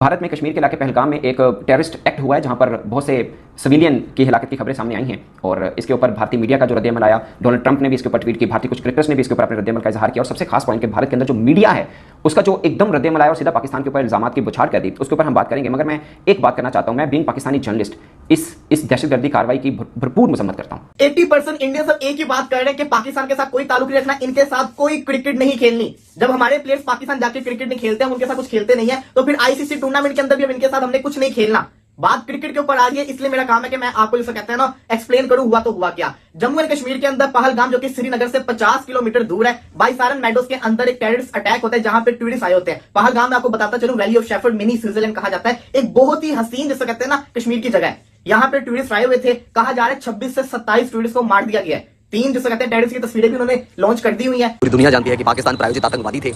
भारत में कश्मीर के इलाके पहलगाम में एक टेररिस्ट एक्ट हुआ है जहां पर बहुत से सिविलियन की हिलाकत की खबरें सामने आई हैं और इसके ऊपर भारतीय मीडिया का जो रद्दअमल आया, डोनाल्ड ट्रंप ने भी इसके ऊपर ट्वीट की, भारतीय कुछ क्रिकेटर्स ने भी इसके ऊपर अपने रद्दअमल का इजहार किया और सबसे खास पॉइंट कि भारत के अंदर जो मीडिया है उसका जो एकदम रद्दअमल आया और सीधा पाकिस्तान के ऊपर इल्जामात की बौछार कर दी, उसके ऊपर हम बात करेंगे। मगर मैं एक बात करना चाहता हूं, मैं बीइंग पाकिस्तानी जर्नलिस्ट इस दहशतगर्दी कार्रवाई की भरपूर मजम्मत करता हूं। 80% इंडियन सब एक ही बात कर रहे हैं कि पाकिस्तान के साथ कोई ताल्लुक नहीं रखना, इनके साथ कोई क्रिकेट नहीं खेलनी। जब हमारे प्लेयर्स पाकिस्तान जाके क्रिकेट नहीं खेलते हैं, उनके साथ कुछ खेलते नहीं है, तो फिर आईसीसी टूर्नामेंट के अंदर भी अब इनके साथ हमने कुछ नहीं खेलना। बात क्रिकेट के ऊपर आ रही है, इसलिए मेरा काम है कि मैं आपको जैसे कहते हैं ना एक्सप्लेन करूं हुआ तो हुआ क्या। जम्मू एंड कश्मीर के अंदर पहलगाम जो कि श्रीनगर से 50 किलोमीटर दूर है, बाइसारन मेडोज के अंदर एक टेररिस्ट अटैक होता है जहां पे टूरिस्ट आए होते हैं। पहलगाम में आपको बताता चलूं, valley of shepherd mini Switzerland कहा जाता है, एक बहुत ही हसीन जैसे कहते हैं ना कश्मीर की जगह है। यहाँ पे टूरिस्ट आए हुए थे, कहा जा रहा है 26 से 27 टूरिस्ट को मार दिया गया है। 3 जिसे कहते हैं टेररिस्ट की तस्वीरें भी उन्होंने लॉन्च कर दी हुई है। पूरी दुनिया जानती है कि पाकिस्तान प्रायोजित आतंकवादी थे।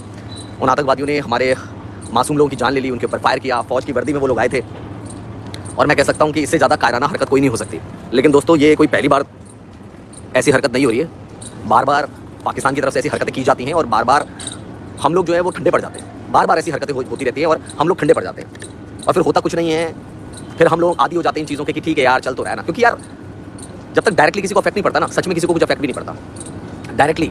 उन आतंकवादियों ने हमारे मासूम लोगों की जान ले ली, उनके ऊपर फायर किया, फौज की वर्दी में वो लोग आए थे। और मैं कह सकता हूं कि इससे ज़्यादा कायराना हरकत कोई नहीं हो सकती। लेकिन दोस्तों, ये कोई पहली बार ऐसी हरकत नहीं हो रही है। बार बार पाकिस्तान की तरफ से ऐसी हरकतें की जाती हैं और बार बार हम लोग जो है वो ठंडे पड़ जाते हैं। बार बार ऐसी हरकतें होती रहती हैं और हम लोग ठंडे पड़ जाते हैं और फिर होता कुछ नहीं है। फिर हम लोग आदी हो जाते हैं इन चीज़ों के कि ठीक है यार, चल तो रहा है ना। क्योंकि यार जब तक डायरेक्टली किसी को अफेक्ट नहीं पड़ता ना, सच में किसी को कुछ अफेक्ट भी नहीं पड़ता। डायरेक्टली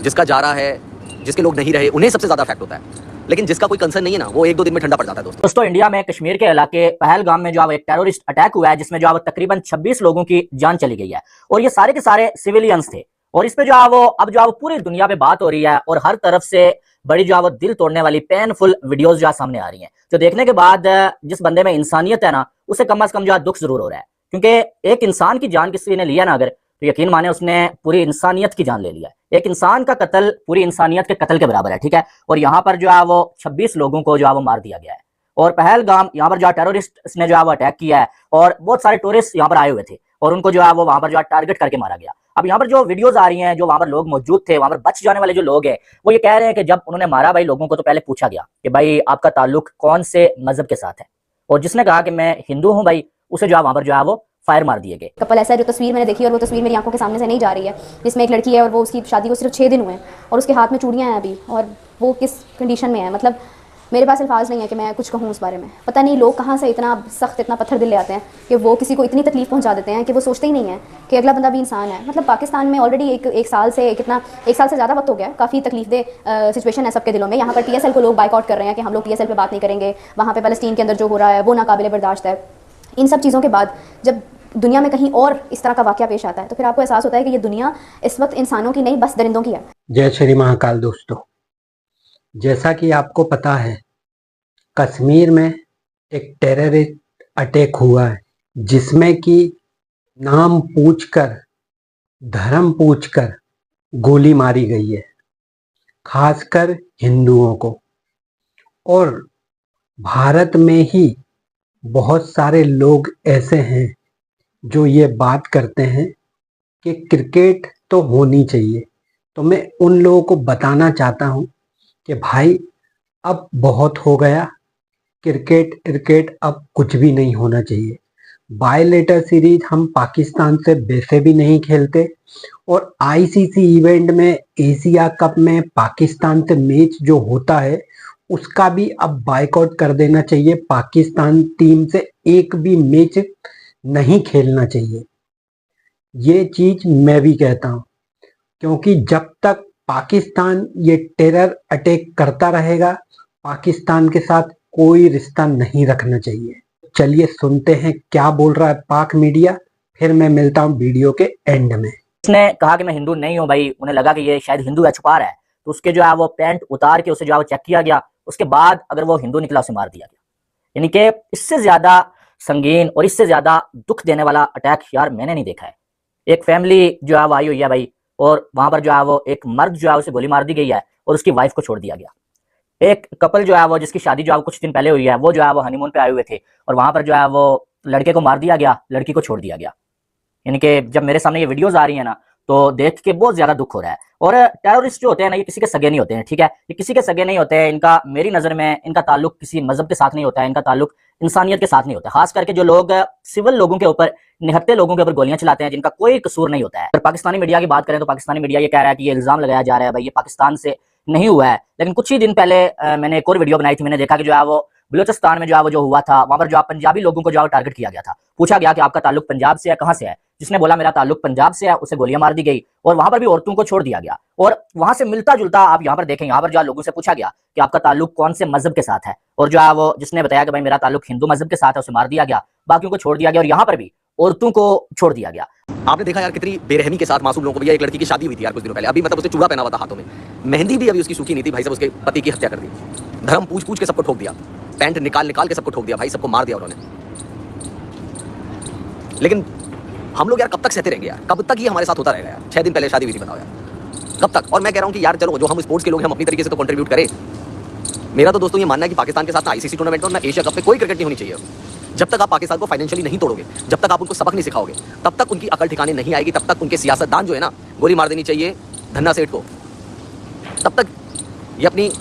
जिसका जा रहा है, जिसके लोग नहीं रहे, उन्हें सबसे ज़्यादा अफेक्ट होता है। लेकिन जिसका कोई कंसर्न नहीं है ना, वो 1-2 दिन में ठंडा पड़ जाता है। दोस्तों, इंडिया में कश्मीर के इलाके पहलगाम में जो है एक टेररिस्ट अटैक हुआ है जिसमें जो है तकरीबन 26 लोगों की जान चली गई है और ये सारे के सारे सिविलियंस थे। और इस पे जो है वो अब जो है वो पूरी दुनिया में बात हो रही है और हर तरफ से बड़ी जो है वो दिल तोड़ने वाली पेनफुल वीडियोस जो है सामने आ रही हैं, जो देखने के बाद जिस बंदे में इंसानियत है ना, उसे कम से कम जो है दुख जरूर हो रहा है। क्योंकि एक इंसान की जान किसी ने लिया ना अगर, तो यकीन माने उसने पूरी इंसानियत की जान ले लिया है। एक इंसान का कत्ल पूरी इंसानियत के कत्ल के बराबर है, ठीक है। और यहाँ पर जो है वो 26 लोगों को जो है वो मार दिया गया है। और पहलगाम यहाँ पर जो है टेररिस्ट ने जो है वो अटैक किया है और बहुत सारे टूरिस्ट यहाँ पर आए हुए थे और उनको जो है वो वहां पर जो है टारगेट करके मारा गया। अब यहाँ पर जो वीडियोस आ रही हैं, जो वहां पर लोग मौजूद थे, वहां पर बच जाने वाले जो लोग हैं, वो ये कह रहे हैं कि जब उन्होंने मारा भाई लोगों को, तो पहले पूछा गया कि भाई आपका ताल्लुक कौन से मजहब के साथ है, और जिसने कहा कि मैं हिंदू हूँ भाई, उसे जो है वहां पर जो है वो फायर मार दिए गए। कपल ऐसा है जो तस्वीर मैंने देखी और वो तस्वीर मेरी आंखों के सामने से नहीं जा रही है, जिसमें एक लड़की है और वो उसकी शादी को सिर्फ 6 दिन हुए हैं और उसके हाथ में चूड़ियां हैं अभी, और वो किस कंडीशन में है। मतलब मेरे पास अल्फाज नहीं है कि मैं कुछ कहूँ उस बारे में। पता नहीं लोग कहाँ से इतना सख्त, इतना पत्थर दिल ले आते हैं कि वो किसी को इतनी तकलीफ पहुँचा देते हैं कि वो सोचते ही नहीं है कि अगला बंदा भी इंसान है। मतलब पाकिस्तान में ऑलरेडी एक साल से ज़्यादा वक्त हो गया, काफ़ी तकलीफदेह सिचुएशन है सबके दिलों में। यहाँ पर TSL को लोग बाइकआउट कर रहे हैं कि हम लोग TSL पर बात नहीं करेंगे, वहाँ पर फ़लस्तीन के अंदर जो हो रहा है वो नाकाबिले बर्दाश्त है। इन सब चीज़ों के बाद जब दुनिया में कहीं और इस तरह का वाक़या पेश आता है तो फिर आपको एहसास होता है कि ये दुनिया इस वक्त इंसानों की नहीं, बस दरिंदों की है। जय श्री महाकाल। दोस्तों, जैसा कि आपको पता है, कश्मीर में एक टेररिस्ट अटैक हुआ है जिसमें कि नाम पूछकर, धर्म पूछकर गोली मारी गई है, खासकर हिंदुओं को। और भारत में ही बहुत सारे लोग ऐसे हैं जो ये बात करते हैं कि क्रिकेट तो होनी चाहिए। तो मैं उन लोगों को बताना चाहता हूं कि भाई अब बहुत हो गया, क्रिकेट अब कुछ भी नहीं होना चाहिए। बायलेटर सीरीज हम पाकिस्तान से वैसे भी नहीं खेलते और आईसीसी इवेंट में, एशिया कप में पाकिस्तान से मैच जो होता है उसका भी अब बायकॉट कर देना चाहिए। पाकिस्तान टीम से एक भी मैच नहीं खेलना चाहिए। ये चीज मैं भी कहता हूं, क्योंकि जब तक पाकिस्तान ये टेरर अटैक करता रहेगा, पाकिस्तान के साथ कोई रिश्ता नहीं रखना चाहिए। चलिए सुनते हैं क्या बोल रहा है पाक मीडिया, फिर मैं मिलता हूं वीडियो के एंड में। उसने कहा कि मैं हिंदू नहीं हूँ भाई, उन्हें लगा कि ये शायद हिंदू है, छुपा रहा है, तो उसके जो है वो पैंट उतार के उसे जो है वो चेक किया गया। उसके बाद अगर वो हिंदू निकला, उसे मार दिया गया। यानी कि इससे ज्यादा संगीन और इससे ज्यादा दुख देने वाला अटैक यार मैंने नहीं देखा है। एक फैमिली जो है वो आई हुई है भाई, और वहां पर जो है वो एक मर्द जो है उसे गोली मार दी गई है और उसकी वाइफ को छोड़ दिया गया। एक कपल जो है वो, जिसकी शादी जो है कुछ दिन पहले हुई है, वो जो है वो हनीमून पे आए हुए थे और वहां पर जो है वो लड़के को मार दिया गया, लड़की को छोड़ दिया गया। यानी कि जब मेरे सामने ये वीडियोस आ रही है ना, तो देख के बहुत ज्यादा दुख हो रहा है। और टेररिस्ट जो होते हैं ना, ये किसी के सगे नहीं होते हैं, ठीक है। ये किसी के सगे नहीं होते हैं। इनका, मेरी नजर में, इनका ताल्लुक किसी मजहब के साथ नहीं होता है, इनका ताल्लुक इंसानियत के साथ नहीं होता। खास करके जो लोग सिविल लोगों के ऊपर, निहत्थे लोगों के ऊपर गोलियां चलाते हैं, जिनका कोई कसूर नहीं होता है। अगर पाकिस्तानी मीडिया की बात करें तो पाकिस्तानी मीडिया ये कह रहा है कि ये इल्जाम लगाया जा रहा है भाई ये पाकिस्तान से नहीं हुआ है। लेकिन कुछ ही दिन पहले मैंने एक और वीडियो बनाई थी, मैंने देखा कि जो है वो बलूचिस्तान में जो है वो जो हुआ था, वहां पर जो है पंजाबी लोगों को जो है टारगेट किया गया था। पूछा गया कि आपका ताल्लुक पंजाब से है, कहां से है? जिसने बोला मेरा ताल्लुक पंजाब से है, उसे गोलियां मार दी गई और वहां पर भी औरतों को छोड़ दिया गया। और वहां से मिलता जुलता आप यहाँ पर देखें, यहाँ पर जो है लोगों से पूछा गया कि आपका ताल्लुक कौन से मजहब के साथ है, और जो है वो जिसने बताया कि भाई मेरा ताल्लुक हिंदू मजहब के साथ है, उसे मार दिया गया, बाकियों को छोड़ दिया गया और यहाँ पर भी औरतों को छोड़ दिया गया। आपने देखा यार कितनी बेरहमी के साथ मासूम लोगों को। भैया एक लड़की की शादी हुई थी यार कुछ दिनों पहले, अभी मतलब उसने चूड़ा पहना हुआ था हाथों में, मेहंदी भी अभी उसकी सूखी नहीं थी, भाई साहब उसके पति की हत्या कर दी। धर्म पूछ पूछ के सबको ठोक दिया, पैंट निकाल निकाल के सबको ठोक दिया, भाई सबको मार दिया उन्होंने। लेकिन हम लोग यार कब तक सहते रहेंगे यार, कब तक ये हमारे साथ होता रहेगा यार? 6 दिन पहले शादी हुई थी, बताओ यार कब तक? और मैं कह रहा हूं कि यार चलो जो हम स्पोर्ट्स के लोग हैं, हम अपनी तरीके से तो कंट्रीब्यूट करें। मेरा तो दोस्तों ये मानना है कि पाकिस्तान के साथ ना आईसीसी टूर्नामेंट और ना एशिया कप पे कोई क्रिकेट नहीं होनी चाहिए। जब तक आप पाकिस्तान को फाइनेंशियली नहीं तोड़ोगे, जब तक आप उनको सबक नहीं सिखाओगे, तब तक उनकी अकल ठिकाने नहीं आएगी, तब तक उनके सियासतदान जो है ना गोली मार देनी चाहिए धन्ना सेठ को। तब तक ये अपनी,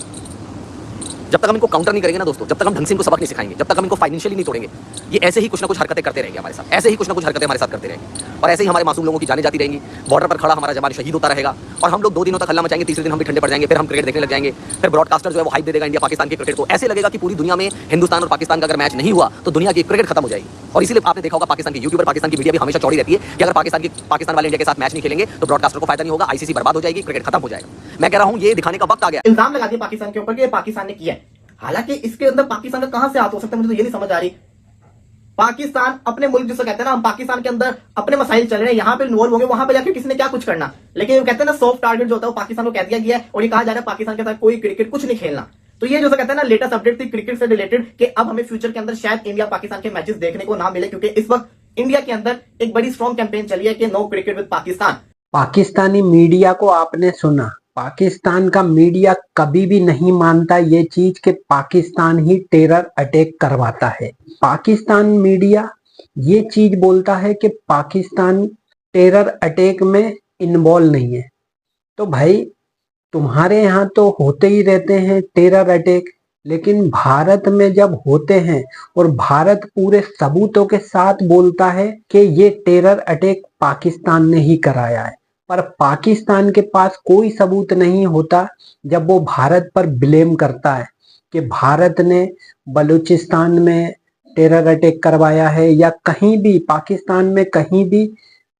जब तक हम इनको काउंटर नहीं करेंगे ना दोस्तों, जब तक हम ढंग से इनको सबक नहीं सिखाएंगे, जब तक हम इनको फाइनेंशियली नहीं तोड़ेंगे, ये ऐसे ही कुछ ना कुछ हरकतें करते रहेंगे हमारे साथ, ऐसे ही कुछ ना कुछ हरकतें हमारे साथ करते रहेंगे और ऐसे ही हमारे मासूम लोगों की जाने जाती रहेंगी। बॉर्डर पर खड़ा हमारा जवान शहीद होता रहेगा और हम लोग 2 दिनों तक हल्ला मचाएंगे, तीसरे दिन हम भी ठंडे पड़ जाएंगे, फिर हम क्रिकेट देखने लग जाएंगे। फिर ब्रॉडकास्टर जो है वो हाइप दे देगा इंडिया पाकिस्तान के क्रिकेट को, ऐसे लगेगा कि पूरी दुनिया में हिंदुस्तान और पाकिस्तान का अगर मैच नहीं हुआ तो दुनिया की क्रिकेट खत्म हो जाएगी। और इसीलिए आपने देखा होगा पाकिस्तान के यूट्यूबर, पाकिस्तान की मीडिया भी हमेशा चौड़ी रहती है कि अगर पाकिस्तान वाले इंडिया के साथ मैच नहीं खेलेंगे तो ब्रॉडकास्टर को फायदा नहीं होगा, आईसीसी बर्बाद हो जाएगी, क्रिकेट खत्म हो जाएगा। मैं कह रहा हूं ये दिखाने का वक्त आ गया। इल्जाम लगा दिया पाकिस्तान के ऊपर कि ये पाकिस्तान ने किया है, हालांकि इसके अंदर पाकिस्तान का कहां से हाथ हो सकता है, मुझे तो ये नहीं समझ आ रही। पाकिस्तान अपने मुल्क जिसे कहते हैं ना, हम पाकिस्तान के अंदर अपने मसाइल चल रहे हैं, यहाँ पे इन्वॉल्व होंगे, वहां पे जाकर किसी ने क्या कुछ करना। लेकिन कहते हैं ना सॉफ्ट टारगेट जो होता है वो पाकिस्तान को कह दिया गया है और ये कहा जा रहा है पाकिस्तान के साथ कोई क्रिकेट कुछ नहीं खेलना। तो ये जो कहते हैं ना लेटेस्ट अपडेट थी क्रिकेट से रिलेटेड कि अब हमें फ्यूचर के अंदर शायद इंडिया पाकिस्तान के मैचेस देखने को ना मिले, क्योंकि इस वक्त इंडिया के अंदर एक बड़ी स्ट्रॉन्ग कैंपेन चली है कि no cricket with Pakistan. Pakistani media को आपने सुना, पाकिस्तान का मीडिया कभी भी नहीं मानता ये चीज कि पाकिस्तान ही टेरर अटैक करवाता है। पाकिस्तान मीडिया ये चीज बोलता है कि पाकिस्तान टेरर अटैक में इन्वॉल्व नहीं है। तो भाई तुम्हारे यहाँ तो होते ही रहते हैं टेरर अटैक, लेकिन भारत में जब होते हैं और भारत पूरे सबूतों के साथ बोलता है कि ये टेरर अटैक पाकिस्तान ने ही कराया है, पर पाकिस्तान के पास कोई सबूत नहीं होता जब वो भारत पर ब्लेम करता है कि भारत ने बलूचिस्तान में टेरर अटैक करवाया है या कहीं भी पाकिस्तान में कहीं भी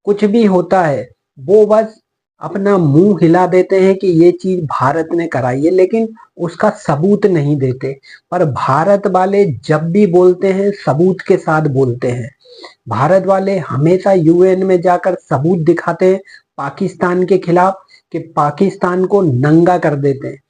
कुछ भी होता है, वो बस अपना मुंह हिला देते हैं कि ये चीज भारत ने कराई है, लेकिन उसका सबूत नहीं देते। पर भारत वाले जब भी बोलते हैं सबूत के साथ बोलते हैं। भारत वाले हमेशा यूएन में जाकर सबूत दिखाते हैं पाकिस्तान के खिलाफ कि पाकिस्तान को नंगा कर देते हैं।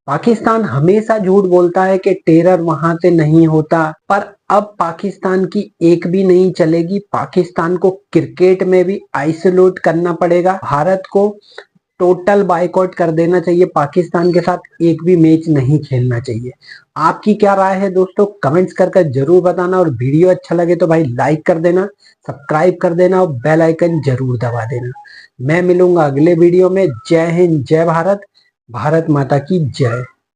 पाकिस्तान हमेशा झूठ बोलता है कि टेरर वहां से नहीं होता, पर अब पाकिस्तान की एक भी नहीं चलेगी। पाकिस्तान को क्रिकेट में भी आइसोलेट करना पड़ेगा। भारत को टोटल बायकॉट कर देना चाहिए, पाकिस्तान के साथ एक भी मैच नहीं खेलना चाहिए। आपकी क्या राय है दोस्तों, कमेंट्स कर जरूर बताना। और वीडियो अच्छा लगे तो भाई लाइक कर देना, सब्सक्राइब कर देना और बेल आइकन जरूर दबा देना। मैं मिलूंगा अगले वीडियो में। जय हिंद, जय भारत, भारत माता की जय।